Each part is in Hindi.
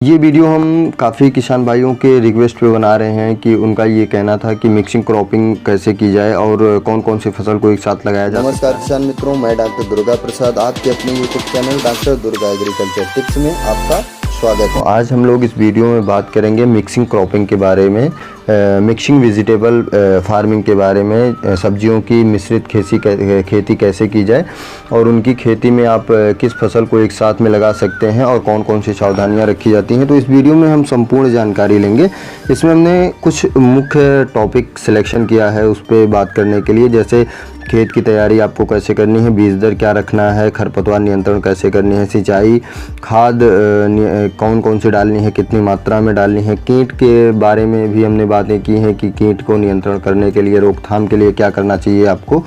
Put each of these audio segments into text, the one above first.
ये वीडियो हम काफ़ी किसान भाइयों के रिक्वेस्ट पे बना रहे हैं कि उनका ये कहना था कि मिक्सिंग क्रॉपिंग कैसे की जाए और कौन कौन सी फसल को एक साथ लगाया जाए। नमस्कार किसान मित्रों, मैं डॉक्टर दुर्गा प्रसाद आपके अपने YouTube channel doctor Durga agriculture tips में आपका स्वागत है। आज हम लोग इस वीडियो में बात करेंगे मिक्सिंग क्रॉपिंग के बारे में, मिक्सिंग वेजिटेबल फार्मिंग के बारे में, सब्जियों की मिश्रित खेती कैसे की जाए और उनकी खेती में आप किस फसल को एक साथ में लगा सकते हैं और कौन कौन सी सावधानियां रखी जाती हैं। तो इस वीडियो में हम संपूर्ण जानकारी लेंगे। इसमें हमने कुछ मुख्य टॉपिक सिलेक्शन किया है उस पर बात करने के लिए, जैसे खेत की तैयारी आपको कैसे करनी है, बीज दर क्या रखना है, खरपतवार नियंत्रण कैसे करनी है, सिंचाई, खाद कौन कौन सी डालनी है, कितनी मात्रा में डालनी है, कीट के बारे में भी हमने बातें की हैं कि कीट को नियंत्रण करने के लिए, रोकथाम के लिए क्या करना चाहिए आपको,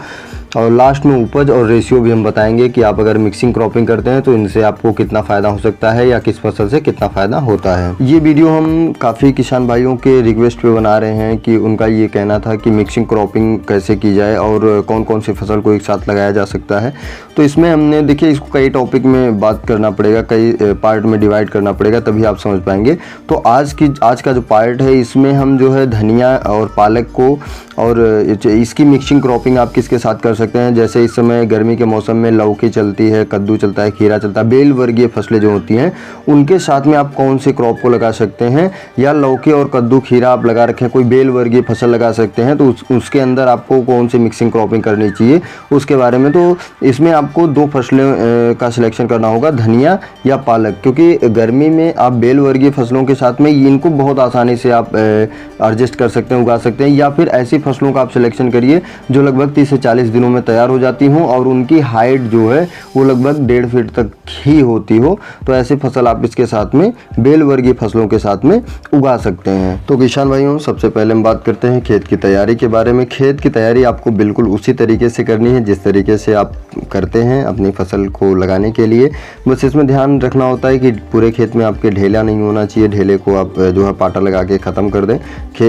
और लास्ट में उपज और रेशियो भी हम बताएंगे कि आप अगर मिक्सिंग क्रॉपिंग करते हैं तो इनसे आपको कितना फ़ायदा हो सकता है या किस फसल से कितना फ़ायदा होता है। ये वीडियो हम काफ़ी किसान भाइयों के रिक्वेस्ट पे बना रहे हैं कि उनका ये कहना था कि मिक्सिंग क्रॉपिंग कैसे की जाए और कौन कौन सी फसल को एक साथ लगाया जा सकता है। तो इसमें हमने देखिए इसको कई टॉपिक में बात करना पड़ेगा, कई पार्ट में डिवाइड करना पड़ेगा, तभी आप समझ पाएंगे। तो आज का जो पार्ट है इसमें हम जो है धनिया और पालक को और इसकी मिक्सिंग क्रॉपिंग आप किसके साथ कर सकते हैं। जैसे इस समय गर्मी के मौसम में लौकी चलती है, कद्दू चलता है, खीरा चलता है, बेल वर्गीय फसलें जो होती हैं उनके साथ में आप कौन से क्रॉप को लगा सकते हैं, या लौकी और कद्दू खीरा आप लगा रखें, कोई बेल वर्गीय फसल लगा सकते हैं, तो उसके अंदर आपको कौन सी मिक्सिंग क्रॉपिंग करनी चाहिए उसके बारे में। तो इसमें आपको दो फसलें का सिलेक्शन करना होगा, धनिया या पालक, क्योंकि गर्मी में आप बेल वर्गीय फसलों के साथ में इनको बहुत आसानी से आप एडजस्ट कर सकते हैं, उगा सकते हैं, या फिर ऐसी फसलों का आप सिलेक्शन करिए जो लगभग 30 से 40 दिनों में तैयार हो जाती हूँ और उनकी हाइट जो है वो लगभग 1.5 फीट तक ही होती हो। तो ऐसी फसल आप इसके साथ में बेल वर्गीय फसलों के साथ में उगा सकते हैं। तो किसान भाइयों, सबसे पहले हम बात करते हैं खेत की तैयारी के बारे में। खेत की तैयारी आपको बिल्कुल उसी तरीके से करनी है जिस तरीके से आप करते हैं अपनी फसल को लगाने के लिए। बस इसमें ध्यान रखना होता है कि पूरे खेत में आपके ढेला नहीं होना चाहिए, ढेले को आप जो है पाटा लगा के ख़त्म कर दें।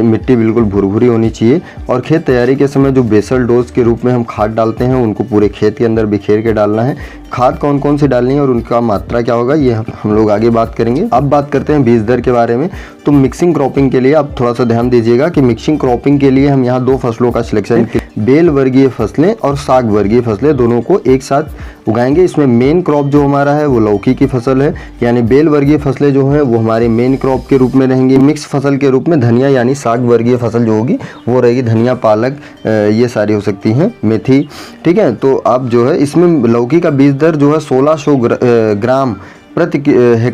मिट्टी बिल्कुल भुरभुरी होनी चाहिए। और खेत तैयारी के समय जो बेसल डोज के रूप में हम खाद डालते हैं उनको पूरे खेत के अंदर बिखेर के डालना है। खाद कौन कौन सी डालनी है और उनका मात्रा क्या होगा ये हम लोग आगे बात करेंगे। अब बात करते हैं बीज दर के बारे में। तो मिक्सिंग क्रॉपिंग के लिए आप थोड़ा सा ध्यान दीजिएगा कि मिक्सिंग क्रॉपिंग के लिए हम यहाँ दो फसलों का सिलेक्शन, बेल वर्गीय फसलें और साग वर्गीय फसलें, दोनों को एक साथ उगाएंगे। इसमें मेन क्रॉप जो हमारा है वो लौकी की फसल है, यानी बेल वर्गीय फसलें जो हैं वो हमारी मेन क्रॉप के रूप में रहेंगी। मिक्स फसल के रूप में धनिया यानी साग वर्गीय फसल जो होगी वो रहेगी, धनिया, पालक, ये सारी हो सकती हैं, मेथी, ठीक है। तो आप जो है इसमें लौकी का बीज दर जो है 1600 ग्राम प्रति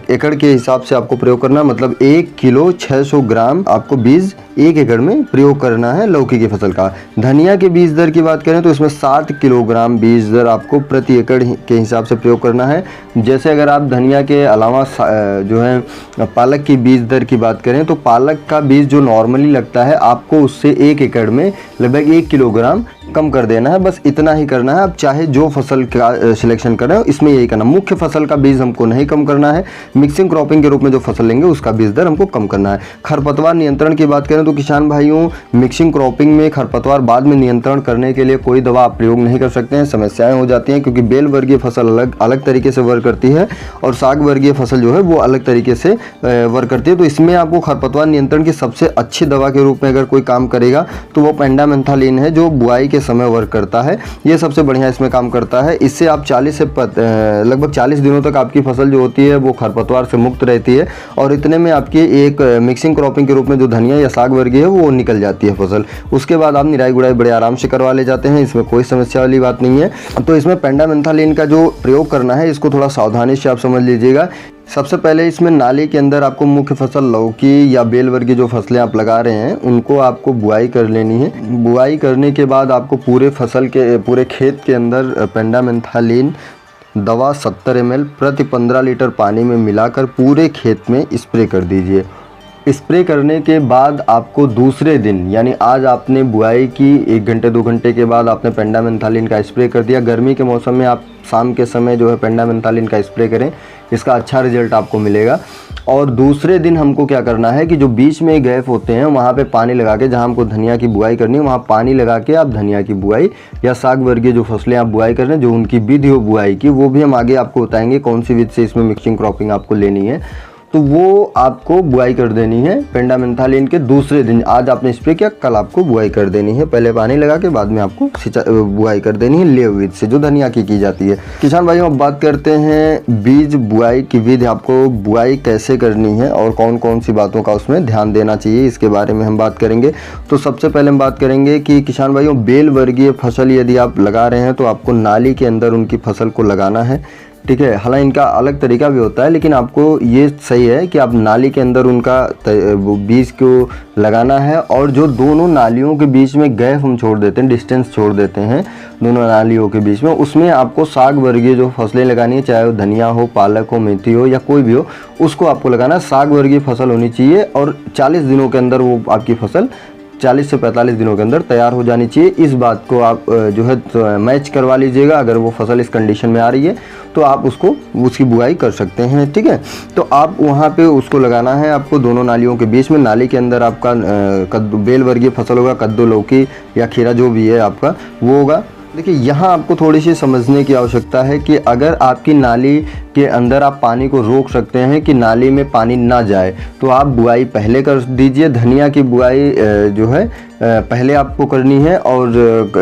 एकड़ के हिसाब से आपको प्रयोग करना, मतलब 1 किलो 600 ग्राम आपको बीज 1 एकड़ में प्रयोग करना है लौकी की फसल का। धनिया के बीज दर की बात करें तो इसमें 60 किलोग्राम बीज दर आपको प्रति एकड़ के हिसाब से प्रयोग करना है। जैसे अगर आप धनिया के अलावा जो है पालक की बीज दर की बात करें तो पालक का बीज जो नॉर्मली लगता है आपको उससे 1 एकड़ में लगभग 1 किलोग्राम कम कर देना है। बस इतना ही करना है। आप चाहे जो फसल का सिलेक्शन करें इसमें यही करना। मुख्य फसल का बीज हमको नहीं कम करना है, मिक्सिंग क्रॉपिंग के रूप में जो फसल लेंगे उसका बीज दर हमको कम करना है। खरपतवार नियंत्रण की बात करें तो किसान भाइयों, मिक्सिंग क्रॉपिंग में खरपतवार बाद में नियंत्रण करने के लिए कोई दवा आप प्रयोग नहीं कर सकते हैं, समस्याएं हो जाती हैं, क्योंकि बेल वर्गीय फसल अलग तरीके से वर्क करती है और साग वर्गीय फसल जो है वो अलग तरीके से वर्क करती है। तो इसमें आपको खरपतवार नियंत्रण की सबसे अच्छी दवा के रूप में अगर कोई काम करेगा तो वो पेंडामेंथालिन है, जो बुआई के समय वर्क करता है। ये सबसे बढ़िया इसमें काम करता है। इससे आप लगभग 40 दिनों तक आपकी फसल जो होती है वो खरपतवार से मुक्त रहती है और इतने में आपकी एक मिक्सिंग क्रॉपिंग के रूप में जो धनिया या साग वर्गीय है वो निकल जाती है फसल। उसके बाद आप निराई गुड़ाई बड़े आराम से करवा ले जाते हैं, इसमें कोई समस्या वाली बात नहीं है। तो इसमें पेंडामेंथालिन का जो प्रयोग करना है इसको थोड़ा सावधानी से आप समझ लीजिएगा। सबसे पहले इसमें नाली के अंदर आपको मुख्य फसल लौकी या बेल वर्गीय जो फसलें आप लगा रहे हैं उनको आपको बुआई कर लेनी है। बुआई करने के बाद आपको पूरे खेत के अंदर पेंडामेंथालिन दवा 70 ml प्रति 15 लीटर पानी में मिलाकर पूरे खेत में स्प्रे कर दीजिए। स्प्रे करने के बाद आपको दूसरे दिन, यानी आज आपने बुआई की 1 घंटे 2 घंटे के बाद आपने पेंडामेंथालिन का स्प्रे कर दिया। गर्मी के मौसम में आप शाम के समय जो है पेंडामेंथालिन का स्प्रे करें, इसका अच्छा रिजल्ट आपको मिलेगा। और दूसरे दिन हमको क्या करना है कि जो बीच में गैप होते हैं वहाँ पे पानी लगा के, जहाँ हमको धनिया की बुआई करनी है वहाँ पानी लगा के आप धनिया की बुआई या साग वर्गीय जो फसलें आप बुआई कर रहे हैं, जो उनकी विधि हो बुआई की, वो भी हम आगे आपको बताएंगे कौन सी विधि से इसमें मिक्सिंग क्रॉपिंग आपको लेनी है। तो वो आपको बुआई कर देनी है पेंडामेंथालिन के दूसरे दिन। आज आपने स्प्रे किया, कल आपको बुआई कर देनी है। पहले पानी लगा के बाद में आपको बुआई कर देनी है लेव विधि से, जो धनिया की जाती है। किसान भाइयों, अब बात करते हैं बीज बुआई की विधि। आपको बुआई कैसे करनी है और कौन कौन सी बातों का उसमें ध्यान देना चाहिए, इसके बारे में हम बात करेंगे। तो सबसे पहले हम बात करेंगे कि किसान भाइयों, बेल वर्गीय फसल यदि आप लगा रहे हैं तो आपको नाली के अंदर उनकी फसल को लगाना है, ठीक है। हालांकि इनका अलग तरीका भी होता है, लेकिन आपको ये सही है कि आप नाली के अंदर उनका बीज को लगाना है। और जो दोनों नालियों के बीच में गैप हम छोड़ देते हैं, डिस्टेंस छोड़ देते हैं दोनों नालियों के बीच में, उसमें आपको साग वर्गीय जो फसलें लगानी है, चाहे वो धनिया हो, पालक हो, मेथी हो या कोई भी हो, उसको आपको लगाना। साग वर्गीय फसल होनी चाहिए और 40 दिनों के अंदर वो आपकी फसल 40 से 45 दिनों के अंदर तैयार हो जानी चाहिए। इस बात को आप जो है मैच करवा लीजिएगा। अगर वो फसल इस कंडीशन में आ रही है तो आप उसकी बुआई कर सकते हैं, ठीक है। तो आप वहाँ पे उसको लगाना है आपको दोनों नालियों के बीच में। नाली के अंदर आपका कद्दू, बेल वर्गीय फसल होगा, कद्दू, लौकी या खीरा जो भी है आपका वो होगा। देखिए, यहाँ आपको थोड़ी सी समझने की आवश्यकता है कि अगर आपकी नाली के अंदर आप पानी को रोक सकते हैं कि नाली में पानी ना जाए, तो आप बुआई पहले कर दीजिए। धनिया की बुआई जो है पहले आपको करनी है और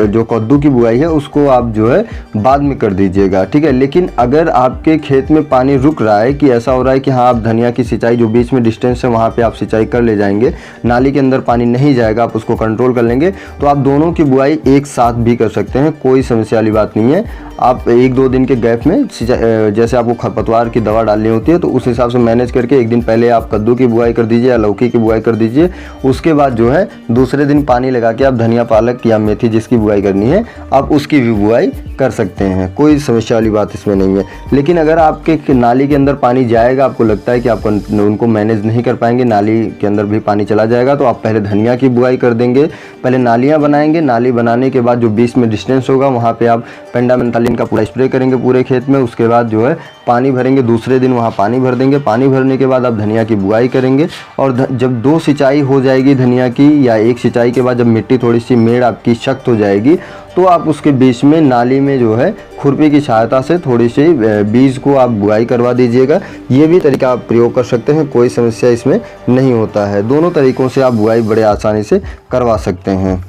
जो कद्दू की बुआई है उसको आप जो है बाद में कर दीजिएगा, ठीक है। लेकिन अगर आपके खेत में पानी रुक रहा है, कि ऐसा हो रहा है कि हाँ आप धनिया की सिंचाई जो बीच में डिस्टेंस है वहाँ पे आप सिंचाई कर ले जाएंगे, नाली के अंदर पानी नहीं जाएगा, आप उसको कंट्रोल कर लेंगे, तो आप दोनों की बुआई एक साथ भी कर सकते हैं, कोई समस्या वाली बात नहीं है। आप 1-2 दिन के गैप में जैसे आपको खरपतवार की दवा डालनी होती है तो उस हिसाब से मैनेज करके एक दिन पहले आप कद्दू की बुआई कर दीजिए या लौकी की बुआई कर दीजिए। उसके बाद जो है दूसरे दिन पानी लगा के आप धनिया, पालक या मेथी जिसकी बुआई करनी है आप उसकी भी बुआई कर सकते हैं, कोई समस्या वाली बात इसमें नहीं है। लेकिन अगर आपके नाली के अंदर पानी जाएगा, आपको लगता है कि आप उनको मैनेज नहीं कर पाएंगे, नाली के अंदर भी पानी चला जाएगा, तो आप पहले धनिया की बुआई कर देंगे। पहले नालियाँ बनाएंगे, नाली बनाने के बाद जो बीच में डिस्टेंस होगा वहाँ पे आप पेंडामेंथालिन का पूरा स्प्रे करेंगे पूरे खेत में। उसके बाद जो है पानी भरेंगे, दूसरे दिन वहाँ पानी भर देंगे। पानी भरने के बाद आप धनिया की बुआई करेंगे और जब 2 सिंचाई हो जाएगी धनिया की, या एक सिंचाई के बाद जब मिट्टी थोड़ी सी मेड़ आपकी सख्त हो जाएगी, तो आप उसके बीच में नाली में जो है खुरपी की सहायता से थोड़ी सी बीज को आप बुआई करवा दीजिएगा। ये भी तरीका आप प्रयोग कर सकते हैं, कोई समस्या इसमें नहीं होता है। दोनों तरीक़ों से आप बुआई बड़े आसानी से करवा सकते हैं।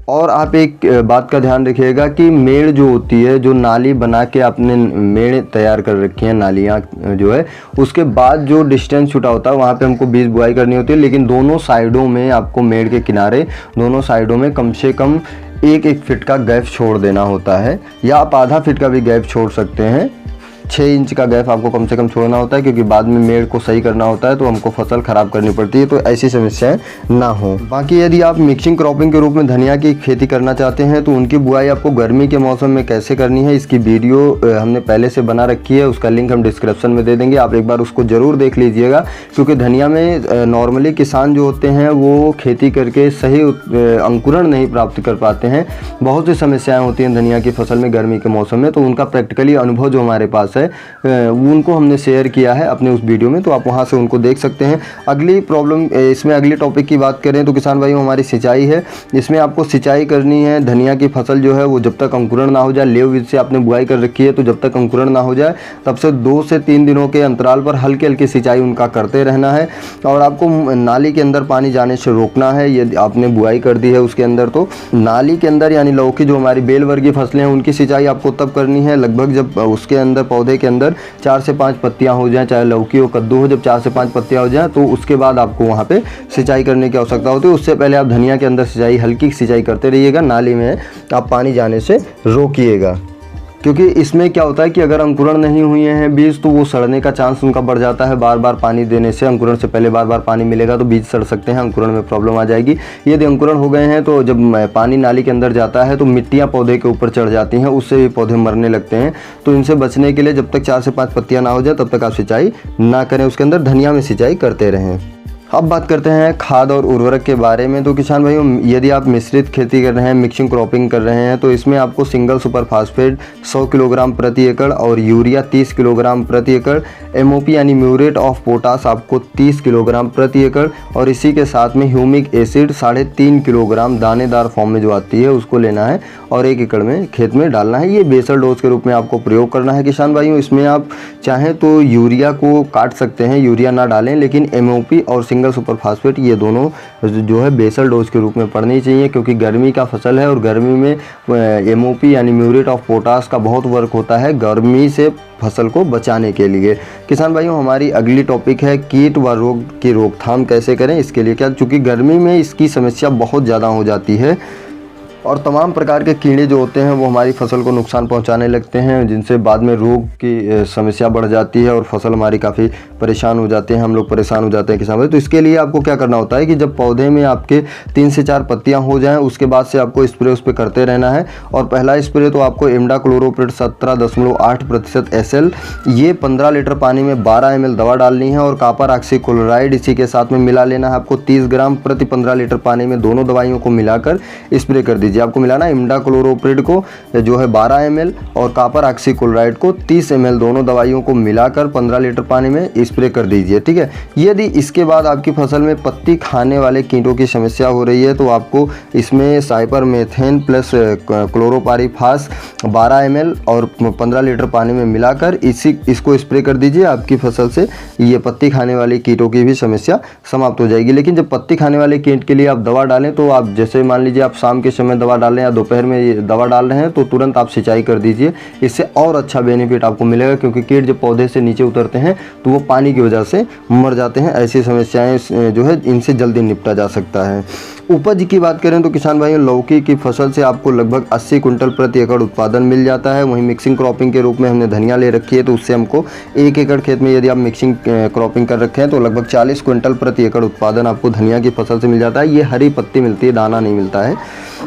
और आप एक बात का ध्यान रखिएगा कि मेड़ जो होती है, जो नाली बना के आपने मेड़ तैयार कर रखी हैं, नालियाँ जो है, उसके बाद जो डिस्टेंस छूटा होता है वहाँ पे हमको बीज बुआई करनी होती है। लेकिन दोनों साइडों में आपको मेड़ के किनारे दोनों साइडों में कम से कम 1-1 फीट का गैप छोड़ देना होता है, या आप आधा फीट का भी गैप छोड़ सकते हैं। 6 इंच का गैप आपको कम से कम छोड़ना होता है, क्योंकि बाद में मेड़ को सही करना होता है तो हमको फसल ख़राब करनी पड़ती है, तो ऐसी समस्याएं ना हो। बाकी यदि आप मिक्सिंग क्रॉपिंग के रूप में धनिया की खेती करना चाहते हैं तो उनकी बुआई आपको गर्मी के मौसम में कैसे करनी है, इसकी वीडियो हमने पहले से बना रखी है, उसका लिंक हम डिस्क्रिप्शन में दे देंगे, आप एक बार उसको ज़रूर देख लीजिएगा। क्योंकि धनिया में नॉर्मली किसान जो होते हैं वो खेती करके सही अंकुरण नहीं प्राप्त कर पाते हैं। बहुत सी समस्याएँ होती हैं धनिया की फसल में गर्मी के मौसम में, तो उनका प्रैक्टिकली अनुभव जो हमारे पास उनको हमने शेयर किया है अपने उस वीडियो में, तो आप वहां से उनको देख सकते हैं। अगली प्रॉब्लम इसमें, अगली टॉपिक की बात करें तो किसान भाइयों, हमारी सिंचाई है। इसमें आपको सिंचाई करनी है। धनिया की फसल जो है वो जब तक अंकुरण ना हो जाए, लेव विधि से आपने बुआई कर रखी है, तो जब तक अंकुरण ना हो जाए तब से 2 से 3 दिनों के अंतराल पर हल्की हल्की सिंचाई उनका करते रहना है। और आपको नाली के अंदर पानी जाने से रोकना है। यदि आपने बुआई कर दी है उसके अंदर, तो नाली के अंदर यानी लौकी जो हमारी बेल वर्गीय फसलें हैं उनकी सिंचाई आपको तब करनी है लगभग जब उसके अंदर, पौधे के अंदर 4 से 5 पत्तियां हो जाएं, चाहे लौकी हो, कद्दू हो, जब 4 से 5 पत्तियां हो जाएं तो उसके बाद आपको वहां पे सिंचाई करने की आवश्यकता होती है। उससे पहले आप धनिया के अंदर सिंचाई, हल्की सिंचाई करते रहिएगा, नाली में आप पानी जाने से रोकिएगा। क्योंकि इसमें क्या होता है कि अगर अंकुरण नहीं हुए हैं बीज, तो वो सड़ने का चांस उनका बढ़ जाता है। बार बार पानी देने से, अंकुरण से पहले बार बार पानी मिलेगा तो बीज सड़ सकते हैं, अंकुरण में प्रॉब्लम आ जाएगी। यदि अंकुरण हो गए हैं तो जब पानी नाली के अंदर जाता है तो मिट्टियाँ पौधे के ऊपर चढ़ जाती हैं, उससे भी पौधे मरने लगते हैं। तो इनसे बचने के लिए जब तक 4 से 5 पत्तियाँ ना हो जाए तब तक आप सिंचाई ना करें, उसके अंदर धनिया में सिंचाई करते रहें। अब बात करते हैं खाद और उर्वरक के बारे में। तो किसान भाइयों, यदि आप मिश्रित खेती कर रहे हैं, मिक्सिंग क्रॉपिंग कर रहे हैं, तो इसमें आपको सिंगल सुपर फास्फेट 100 किलोग्राम प्रति एकड़ और यूरिया 30 किलोग्राम प्रति एकड़, एमओपी यानी म्यूरेट ऑफ पोटास आपको 30 किलोग्राम प्रति एकड़, और इसी के साथ में ह्यूमिक एसिड 3.5 किलोग्राम दानेदार फॉर्म में जो आती है उसको लेना है और 1 एकड़ में खेत में डालना है। ये बेसल डोज के रूप में आपको प्रयोग करना है किसान भाइयों। इसमें आप चाहें तो यूरिया को काट सकते हैं, यूरिया ना डालें, लेकिन एमओपी और सिंगल सुपर फास्फेट ये दोनों जो है बेसल डोज के रूप में पड़नी चाहिए, क्योंकि गर्मी का फसल है और गर्मी में एमओपी यानी म्यूरेट ऑफ पोटास का बहुत वर्क होता है गर्मी से फसल को बचाने के लिए। किसान भाइयों, हमारी अगली टॉपिक है कीट व रोग की रोकथाम कैसे करें। इसके लिए क्या, चूँकि गर्मी में इसकी समस्या बहुत ज़्यादा हो जाती है और तमाम प्रकार के कीड़े जो होते हैं वो हमारी फसल को नुकसान पहुंचाने लगते हैं, जिनसे बाद में रोग की समस्या बढ़ जाती है और फसल हमारी काफ़ी परेशान हो जाते हैं, हम लोग परेशान हो जाते हैं किसान भाई। तो इसके लिए आपको क्या करना होता है कि जब पौधे में आपके 3 से 4 पत्तियां हो जाएं, उसके बाद से आपको स्प्रे उस पर करते रहना है। और पहला स्प्रे तो आपको इमिडाक्लोप्रिड 17.8% SL, ये 15 लीटर पानी में 12 ml दवा डालनी है और कॉपर ऑक्सीक्लोराइड इसी के साथ में मिला लेना है आपको 30 ग्राम प्रति 15 लीटर पानी में, दोनों दवाइयों को मिलाकर स्प्रे कर दीजिए। आपको मिलाना इमिडाक्लोप्रिड को जो है 12 ml और कॉपर ऑक्सीक्लोराइड को 30 ml, दोनों दवाइयों को मिलाकर 15 लीटर पानी में स्प्रे कर दीजिए, ठीक है। यदि इसके बाद आपकी फसल में पत्ती खाने वाले कीटों की समस्या हो रही है तो आपको इसमें साइपरमेथेन प्लस क्लोरोपारीफास 12 ml और 15 लीटर पानी में मिलाकर इसको स्प्रे कर दीजिए। आपकी फसल से ये पत्ती खाने वाले कीटों की भी समस्या समाप्त हो जाएगी। लेकिन जब पत्ती खाने वाले कीट के लिए आप दवा डालें तो आप जैसे मान लीजिए आप शाम के समय दवा डाल रहे हैं या दोपहर में ये दवा डाल रहे हैं तो तुरंत आप सिंचाई कर दीजिए। इससे और अच्छा बेनिफिट आपको मिलेगा, क्योंकि कीट जब पौधे से नीचे उतरते हैं तो वो पानी की वजह से मर जाते हैं। ऐसी समस्याएं जो है इनसे जल्दी निपटा जा सकता है। उपज की बात करें तो किसान भाइयों, लौकी की फसल से आपको लगभग 80 कुंटल प्रति एकड़ उत्पादन मिल जाता है। वहीं मिक्सिंग क्रॉपिंग के रूप में हमने धनिया ले रखी है तो उससे हमको 1 एकड़ खेत में यदि आप मिक्सिंग क्रॉपिंग कर रखे हैं तो लगभग 40 कुंटल प्रति एकड़ उत्पादन आपको धनिया की फसल से मिल जाता है। ये हरी पत्ती मिलती है, दाना नहीं मिलता है,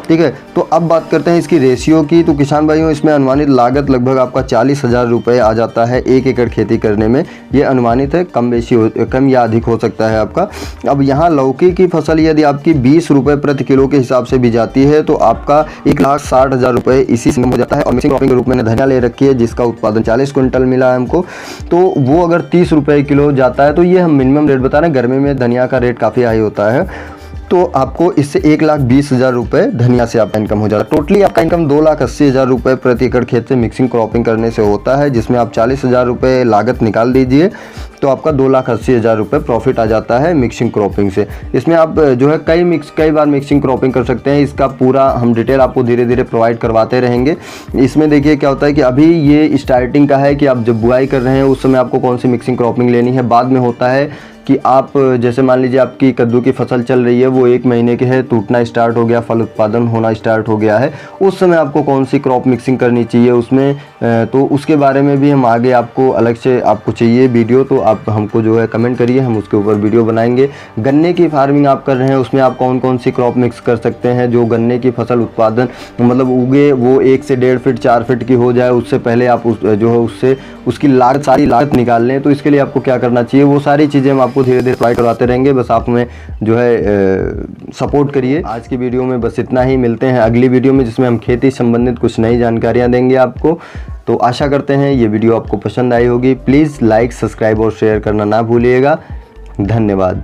ठीक है। तो अब बात करते हैं इसकी रेशियो की। तो किसान भाइयों, इसमें अनुमानित लागत लगभग आपका 40,000 रुपये आ जाता है 1 एकड़ खेती करने में। ये अनुमानित है, कम या अधिक हो सकता है आपका। अब यहाँ लौकी की फसल यदि आपकी 20 रुपये प्रति किलो के हिसाब से भी जाती है तो आपका 1,60,000 रुपये इसी से हो जाता है। और मिक्सिंग क्रॉपिंग के रूप में धनिया ले रखी है जिसका उत्पादन 40 कुंटल मिला है हमको, तो वो अगर 30 रुपये किलो जाता है तो ये हम मिनिमम रेट बता रहे हैं। गर्मी में धनिया का रेट काफ़ी हाई होता है, तो आपको इससे 1,20,000 रुपये धनिया से आपका इनकम हो जाता है। टोटली आपका इनकम 2,80,000 रुपये प्रति एकड़ खेत से मिक्सिंग क्रॉपिंग करने से होता है, जिसमें आप 40,000 रुपये लागत निकाल दीजिए तो आपका 2,80,000 रुपये प्रॉफिट आ जाता है मिक्सिंग क्रॉपिंग से। इसमें आप जो है कई बार मिक्सिंग क्रॉपिंग कर सकते हैं। इसका पूरा हम डिटेल आपको धीरे धीरे प्रोवाइड करवाते रहेंगे। इसमें देखिए क्या होता है कि अभी ये स्टार्टिंग का है कि आप जब बुआई कर रहे हैं उस समय आपको कौन सी मिक्सिंग क्रॉपिंग लेनी है। बाद में होता है कि आप जैसे मान लीजिए आपकी कद्दू की फसल चल रही है, वो 1 महीने के है, टूटना स्टार्ट हो गया, फल उत्पादन होना स्टार्ट हो गया है, उस समय आपको कौन सी क्रॉप मिक्सिंग करनी चाहिए उसमें, तो उसके बारे में भी हम आगे आपको अलग से आपको चाहिए वीडियो तो आप हमको जो है कमेंट करिए, हम उसके ऊपर वीडियो बनाएंगे। गन्ने की फार्मिंग आप कर रहे हैं उसमें आप कौन कौन सी क्रॉप मिक्स कर सकते हैं जो गन्ने की फसल उत्पादन मतलब उगे वो 1 से 1.5 फीट 4 फीट की हो जाए, उससे पहले आप जो है उससे उसकी सारी लागत निकाल लें। तो इसके लिए आपको क्या करना चाहिए वो सारी चीज़ें हम आपको धीरे धीरे प्रोवाइड करवाते रहेंगे। बस आप हमें जो है सपोर्ट करिए। आज की वीडियो में बस इतना ही, मिलते हैं अगली वीडियो में जिसमें हम खेती संबंधित कुछ नई जानकारियाँ देंगे आपको। तो आशा करते हैं ये वीडियो आपको पसंद आई होगी। प्लीज़ लाइक, सब्सक्राइब और शेयर करना ना भूलिएगा। धन्यवाद।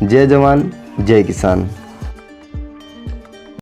जय जवान, जय किसान।